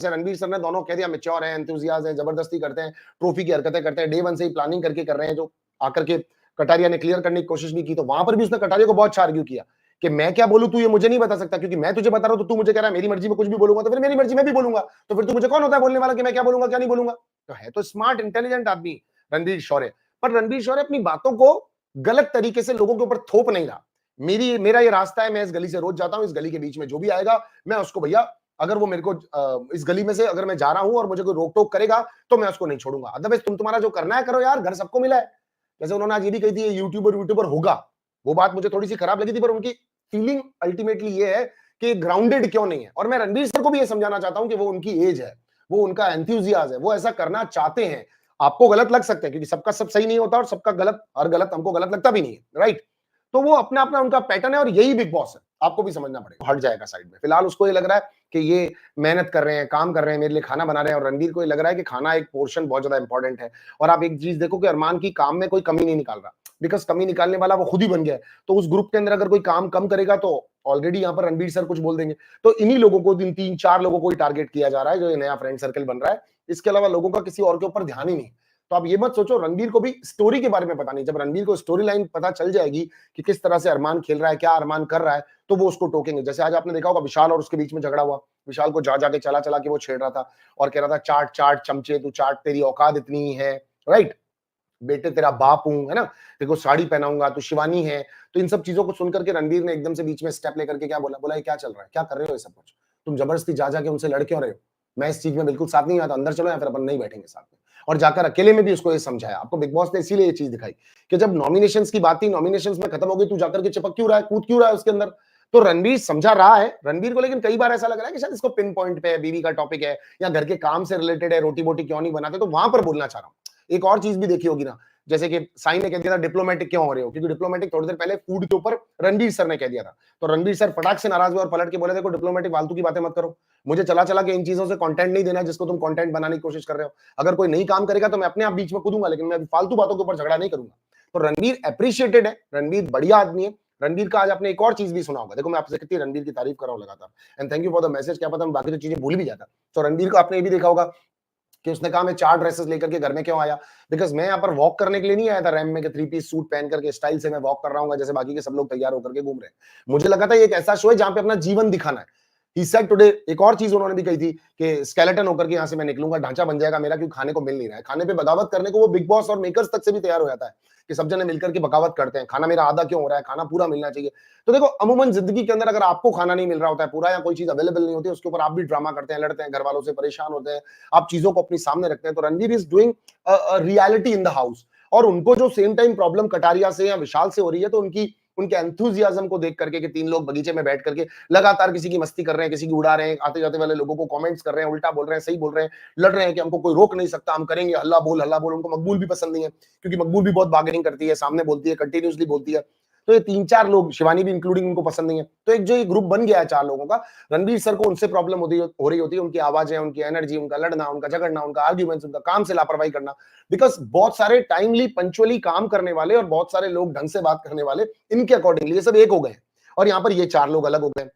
जैसे रणवीर सर ने दोनों कह दिया मैच्योर है, एंथुसियास्ट है, जबरदस्ती करते हैं, ट्रॉफी की हरकतें करते हैं, डे 1 से ही प्लानिंग करके कर रहे हैं, जो आकर के कटारिया ने क्लियर करने की कोशिश भी की, तो वहां पर भी उसने कटारिया को बहुत अच्छा आर्ग्यू किया कि मैं क्या बोलूं, तू ये मुझे नहीं बता सकता, क्योंकि मैं तुझे बता रहा हूं तो तू मुझे कह रहा है मेरी मर्जी में कुछ भी बोलूंगा, तो फिर मेरी मर्जी में भी बोलूंगा, तो फिर तू मुझे कौन होता है बोलने वाला कि मैं क्या बोलूंगा क्या नहीं बोलूंगा। तो है तो स्मार्ट इंटेलिजेंट आदमी रणवीर शौर्य, पर रणवीर शौर्य अपनी बातों को गलत तरीके से लोगों के ऊपर थोप नहीं रहा। मेरा ये रास्ता है, मैं इस गली से रोज जाता हूं, इस गली के बीच में जो भी आएगा मैं उसको, भैया अगर वो मेरे को इस गली में से अगर मैं जा रहा हूं और मुझे कोई रोक टोक करेगा तो मैं उसको नहीं छोड़ूंगा। अदरवाइज तुम्हारा जो करना है करो यार, घर सबको मिला है। जैसे उन्होंने आज ये भी कही थी यूट्यूबर यूट्यूबर होगा, वो बात मुझे थोड़ी सी खराब लगी थी, पर उनकी फीलिंग अल्टीमेटली ये है कि ग्राउंडेड क्यों नहीं है। और मैं रणवीर सर को भी ये समझाना चाहता हूं कि वो उनकी एज है, वो उनका एंथुसियाज्म है, वो ऐसा करना चाहते हैं। आपको गलत लग सकता है क्योंकि सबका सब सही नहीं होता और सबका गलत, हर गलत हमको गलत लगता भी नहीं है, राइट। तो वो अपना अपना उनका पैटर्न है और यही बिग बॉस है, आपको भी समझना पड़ेगा। हट जाएगा साइड में, फिलहाल उसको ये लग रहा है कि ये मेहनत कर रहे हैं, काम कर रहे हैं, मेरे लिए खाना बना रहे हैं, और रणवीर को ये लग रहा है कि खाना एक पोर्शन बहुत ज्यादा इंपॉर्टेंट है। और आप एक चीज देखो कि अरमान की काम में कोई कमी नहीं निकाल रहा, बिकॉज कमी निकालने वाला वो खुद ही बन गया है। तो उस ग्रुप के अंदर अगर कोई काम कम करेगा तो ऑलरेडी यहाँ पर रणवीर सर कुछ बोल देंगे। तो इन्हीं लोगों को, इन 3-4 लोगों को ही टारगेट किया जा रहा है, जो ये नया फ्रेंड सर्कल बन रहा है। इसके अलावा लोगों का किसी और के ऊपर ध्यान ही नहीं। तो आप ये मत सोचो, रणवीर को भी स्टोरी के बारे में पता नहीं। जब रणवीर को स्टोरी लाइन पता चल जाएगी कि किस तरह से अरमान खेल रहा है, क्या अरमान कर रहा है, तो वो उसको टोकेंगे। जैसे आज आपने देखा होगा विशाल और उसके बीच में झगड़ा हुआ, विशाल को जा जाके चला चला के वो छेड़ रहा था और कह रहा था चाट चाट चमचे, तू चाट, तेरी औकात इतनी ही है, राइट, बेटे तेरा बाप हूं, है ना, देखो साड़ी पहनाऊंगा, तू शिवानी है। तो इन सब चीजों को सुनकर के रणवीर ने एकदम से बीच में स्टेप लेकर के क्या बोला, बोला ये क्या चल रहा है, क्या कर रहे हो ये सब कुछ, तुम जबरदस्ती जा जाके उनसे लड़ क्यों रहे हो, मैं इस चीज में बिल्कुल साथ नहीं आता, अंदर चलो या फिर अपन नहीं बैठेंगे साथ में। और जाकर अकेले में भी उसको ये समझाया। आपको बिग बॉस ने इसीलिए ये चीज दिखाई कि जब नॉमिनेशंस की बात थी, नॉमिनेशंस में खत्म हो गई, तू जाकर के चिपक क्यों रहा है, कूद क्यों रहा है उसके अंदर। तो रणवीर समझा रहा है रणवीर को, लेकिन कई बार ऐसा लग रहा है कि शायद इसको पिन पॉइंट पे है, बीवी का टॉपिक है या घर के काम से रिलेटेड है, रोटी बोटी क्यों नहीं बनाते, तो वहां पर बोलना चाह रहा हूं। एक और चीज भी देखी होगी ना, जैसे कि साई ने कह दिया था डिप्लोमेटिक क्यों हो रहे हो, क्योंकि डिप्लोमेटिक थोड़ी देर पहले फूड के ऊपर रणवीर सर ने कह दिया था। तो रणवीर सर फटाक से नाराज हुए और पलट के बोले देखो डिप्लोमेटिक फालतू की बातें मत करो, मुझे चला चला के इन चीजों से कंटेंट नहीं देना जिसको तुम कंटेंट बनाने की कोशिश कर रहे हो। अगर कोई नहीं काम करेगा तो मैं अपने आप बीच में कूदूंगा, लेकिन मैं फालतू बातों के ऊपर झगड़ा नहीं करूंगा। तो रणवीर अप्रिशिएटेड है, रणवीर बढ़िया आदमी है। रणवीर का आज आपने एक और चीज भी सुना होगा, देखो मैं आपसे कितनी रणवीर की तारीफ कर रहा हूं लगातार, and thank you for the message, क्या पता मैं बाकी तो चीजें भूल भी जाता। तो रणवीर को आपने ये भी देखा होगा कि उसने कहा मैं 4 ड्रेसेस लेकर के घर में क्यों आया, बिकॉज़ मैं यहाँ पर वॉक करने के लिए नहीं आया था रैंप में कि 3 पीस सूट पहन करके स्टाइल से मैं वॉक कर रहा हूँ जैसे बाकी के सब लोग तैयार होकर के घूम रहे हैं। मुझे लगा था ये एक ऐसा शो है जहाँ पे अपना जीवन दिखाना है। ही सेड टुडे, एक और चीज उन्होंने भी कही थी कि स्केलेटन होकर के यहाँ से मैं निकलूंगा, ढांचा बन जाएगा मेरा, क्योंकि खाने को मिल नहीं रहा है। खाने पे बगावत करने को वो बिग बॉस और मेकर्स तक से भी तैयार हो जाता है कि सब जने मिलकर के बगावत करते हैं, खाना मेरा आधा क्यों हो रहा है, खाना पूरा मिलना चाहिए। तो देखो अमूमन जिंदगी के अंदर अगर आपको खाना नहीं मिल रहा होता है पूरा, या कोई चीज अवेलेबल नहीं होती है, उसके ऊपर आप भी ड्रामा करते हैं, लड़ते हैं, घर वालों से परेशान होते हैं, आप चीजों को अपनी सामने रखते हैं। तो Ranveer is doing reality in the house. और उनको जो सेम टाइम प्रॉब्लम कटारिया से या विशाल से हो रही है, तो उनकी उनके एंथुजियाज्म को देख करके कि 3 लोग बगीचे में बैठ करके लगातार किसी की मस्ती कर रहे हैं, किसी की उड़ा रहे हैं, आते जाते वाले लोगों को कमेंट्स कर रहे हैं, उल्टा बोल रहे हैं, सही बोल रहे हैं, लड़ रहे हैं कि हमको कोई रोक नहीं सकता, हम करेंगे, हल्ला बोल। उनको मकबूल भी पसंद नहीं है क्योंकि मकबूल भी बहुत बार्गेनिंग करती है, सामने बोलती है, कंटिन्यूअसली बोलती है। तो ये 3-4 लोग, शिवानी भी इंक्लूडिंग, उनको पसंद नहीं है। तो एक जो ये ग्रुप बन गया है 4 लोगों का, रणवीर सर को उनसे प्रॉब्लम हो रही होती है, उनकी आवाजें, उनकी एनर्जी, उनका लड़ना, उनका झगड़ना, उनका आर्ग्यूमेंट्स, उनका काम से लापरवाही करना। बिकॉज बहुत सारे टाइमली पंचुअली काम करने वाले और बहुत सारे लोग ढंग से बात करने वाले, इनके अकॉर्डिंगली ये सब एक हो गए हैं। और यहाँ पर ये 4 लोग अलग हो गए।